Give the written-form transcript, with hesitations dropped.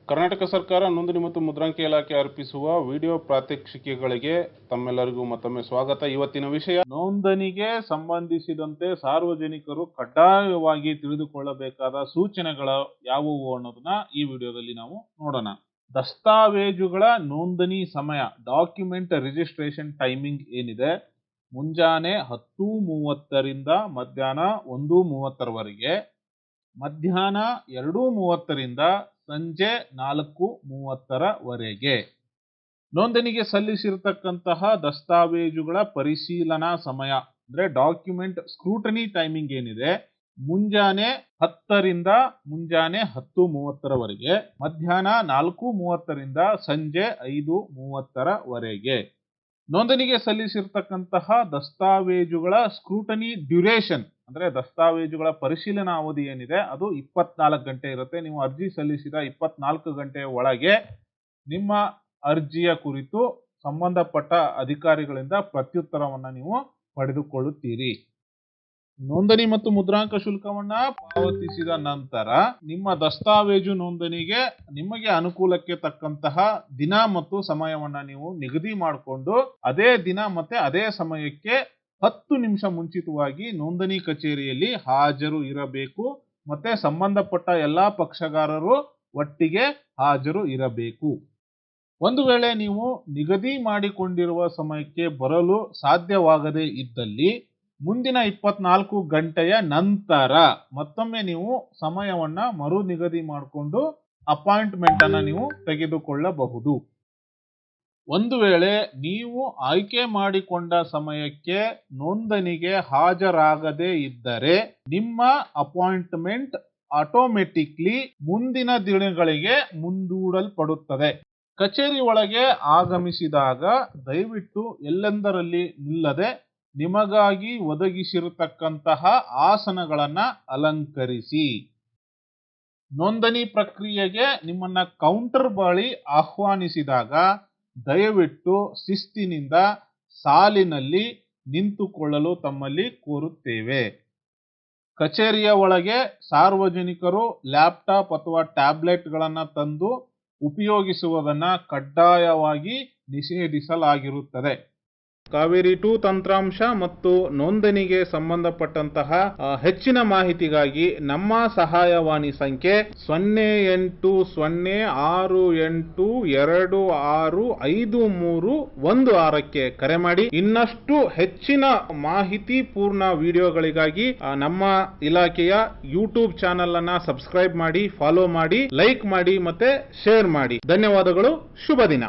ಕರ್ನಾಟಕ ಸರ್ಕಾರ ನೋಂದಣಿ ಮತ್ತು ಮುದ್ರಾಂಕ ಇಲಾಖೆ ಅರ್ಪಿಸುವ ವಿಡಿಯೋ ಪ್ರಾತ್ಯಕ್ಷಿಕೆಗಳಿಗೆ ತಮ್ಮೆಲ್ಲರಿಗೂ ಮತ್ತೊಮ್ಮೆ ಸ್ವಾಗತ. ಇವತ್ತಿನ ವಿಷಯ ನೋಂದಣಿಗೆ ಸಂಬಂಧಿಸಿದಂತೆ ಸಾರ್ವಜನಿಕರು ಕಡ್ಡಾಯವಾಗಿ ತಿಳಿದುಕೊಳ್ಳಬೇಕಾದ ಸೂಚನೆಗಳು ಯಾವುವು ಅನ್ನೋದನ್ನ ಈ ವಿಡಿಯೋದಲ್ಲಿ ನಾವು ನೋಡೋಣ. ದಸ್ತಾವೇಜುಗಳ ನೋಂದಣಿ ಸಮಯ, ಡಾಕ್ಯುಮೆಂಟ್ ರಿಜಿಸ್ಟ್ರೇಷನ್ ಟೈಮಿಂಗ್ ಏನಿದೆ, ಮುಂಜಾನೆ 10:30ರಿಂದ ಮಧ್ಯಾಹ್ನ 1:30ರವರೆಗೆ, ಮಧ್ಯಾಹ್ನ 2:30ರಿಂದ ಸಂಜೆ 4:30ರವರೆಗೆ. ನೋಂದಣಿಗೆ ಸಲ್ಲಿಸಿರತಕ್ಕಂತಹ ದಸ್ತಾವೇಜುಗಳ ಪರಿಶೀಲನಾ ಸಮಯ ಅಂದ್ರೆ ಡಾಕ್ಯುಮೆಂಟ್ ಸ್ಕ್ರೂಟನಿ ಟೈಮಿಂಗ್ ಏನಿದೆ, ಮುಂಜಾನೆ 10ರಿಂದ ಮುಂಜಾನೆ 10:30ರವರೆಗೆ, ಮಧ್ಯಾಹ್ನ 4:30ರಿಂದ ಸಂಜೆ 5:30ರವರೆಗೆ. ನೋಂದಣಿಗೆ ಸಲ್ಲಿಸಿರ್ತಕ್ಕಂತಹ ದಸ್ತಾವೇಜುಗಳ ಸ್ಕ್ರೂಟನಿ ಡ್ಯೂರೇಷನ್ ಅಂದ್ರೆ ದಸ್ತಾವೇಜುಗಳ ಪರಿಶೀಲನಾ ಅವಧಿ ಏನಿದೆ ಅದು 24 ಗಂಟೆ ಇರುತ್ತೆ. ನೀವು ಅರ್ಜಿ ಸಲ್ಲಿಸಿದ 24 ಗಂಟೆಯ ಒಳಗೆ ನಿಮ್ಮ ಅರ್ಜಿಯ ಕುರಿತು ಸಂಬಂಧಪಟ್ಟ ಅಧಿಕಾರಿಗಳಿಂದ ಪ್ರತ್ಯುತ್ತರವನ್ನ ನೀವು ಪಡೆದುಕೊಳ್ಳುತ್ತೀರಿ. ನೋಂದಣಿ ಮತ್ತು ಮುದ್ರಾಂಕ ಶುಲ್ಕವನ್ನ ಪಾವತಿಸಿದ ನಂತರ ನಿಮ್ಮ ದಸ್ತಾವೇಜು ನೋಂದಣಿಗೆ ನಿಮಗೆ ಅನುಕೂಲಕ್ಕೆ ತಕ್ಕಂತಹ ದಿನ ಮತ್ತು ಸಮಯವನ್ನ ನೀವು ನಿಗದಿ ಮಾಡಿಕೊಂಡು ಅದೇ ದಿನ ಮತ್ತೆ ಅದೇ ಸಮಯಕ್ಕೆ 10 ನಿಮಿಷ ಮುಂಚಿತವಾಗಿ ನೋಂದಣಿ ಕಚೇರಿಯಲ್ಲಿ ಹಾಜರು ಇರಬೇಕು. ಮತ್ತೆ ಸಂಬಂಧಪಟ್ಟ ಎಲ್ಲಾ ಪಕ್ಷಗಾರರು ಒಟ್ಟಿಗೆ ಹಾಜರು ಇರಬೇಕು. ಒಂದು ವೇಳೆ ನೀವು ನಿಗದಿ ಮಾಡಿಕೊಂಡಿರುವ ಸಮಯಕ್ಕೆ ಬರಲು ಸಾಧ್ಯವಾಗದೇ ಇದ್ದಲ್ಲಿ ಮುಂದಿನ 24 ಗಂಟೆಯ ನಂತರ ಮತ್ತೊಮ್ಮೆ ನೀವು ಸಮಯವನ್ನ ಮರು ನಿಗದಿ ಮಾಡಿಕೊಂಡು ಅಪಾಯಿಂಟ್ಮೆಂಟ್ ಅನ್ನ ನೀವು ತೆಗೆದುಕೊಳ್ಳಬಹುದು. ಒಂದು ವೇಳೆ ನೀವು ಆಯ್ಕೆ ಮಾಡಿಕೊಂಡ ಸಮಯಕ್ಕೆ ನೋಂದಣಿಗೆ ಹಾಜರಾಗದೇ ಇದ್ದರೆ ನಿಮ್ಮ ಅಪಾಯಿಂಟ್ಮೆಂಟ್ ಆಟೋಮೆಟಿಕ್ಲಿ ಮುಂದಿನ ದಿನಗಳಿಗೆ ಮುಂದೂಡಲ್ಪಡುತ್ತದೆ. ಕಚೇರಿ ಒಳಗೆ ಆಗಮಿಸಿದಾಗ ದಯವಿಟ್ಟು ಎಲ್ಲೆಂದರಲ್ಲಿ ನಿಲ್ಲದೆ ನಿಮಗಾಗಿ ಒದಗಿಸಿರತಕ್ಕಂತಹ ಆಸನಗಳನ್ನ ಅಲಂಕರಿಸಿ. ನೋಂದಣಿ ಪ್ರಕ್ರಿಯೆಗೆ ನಿಮ್ಮನ್ನ ಕೌಂಟರ್ ಬಳಿ ಆಹ್ವಾನಿಸಿದಾಗ ದಯವಿಟ್ಟು ಶಿಸ್ತಿನಿಂದ ಸಾಲಿನಲ್ಲಿ ನಿಂತುಕೊಳ್ಳಲು ತಮ್ಮಲ್ಲಿ ಕೋರುತ್ತೇವೆ. ಕಚೇರಿಯ ಒಳಗೆ ಸಾರ್ವಜನಿಕರು ಲ್ಯಾಪ್ಟಾಪ್ ಅಥವಾ ಟ್ಯಾಬ್ಲೆಟ್ಗಳನ್ನು ತಂದು ಉಪಯೋಗಿಸುವುದನ್ನ ಕಡ್ಡಾಯವಾಗಿ ನಿಷೇಧಿಸಲಾಗಿರುತ್ತದೆ. ಕಾವೇರಿ 2 ತಂತ್ರಾಂಶ ಮತ್ತು ನೋಂದಣಿಗೆ ಸಂಬಂಧಪಟ್ಟಂತಹ ಹೆಚ್ಚಿನ ಮಾಹಿತಿಗಾಗಿ ನಮ್ಮ ಸಹಾಯವಾಣಿ ಸಂಖ್ಯೆ 0808262536ಕ್ಕೆ ಕರೆ ಮಾಡಿ. ಇನ್ನಷ್ಟು ಹೆಚ್ಚಿನ ಮಾಹಿತಿ ಪೂರ್ಣ ವಿಡಿಯೋಗಳಿಗಾಗಿ ನಮ್ಮ ಇಲಾಖೆಯ ಯೂಟ್ಯೂಬ್ ಚಾನೆಲ್ ಅನ್ನ ಸಬ್ಸ್ಕ್ರೈಬ್ ಮಾಡಿ, ಫಾಲೋ ಮಾಡಿ, ಲೈಕ್ ಮಾಡಿ ಮತ್ತೆ ಶೇರ್ ಮಾಡಿ. ಧನ್ಯವಾದಗಳು. ಶುಭ ದಿನ.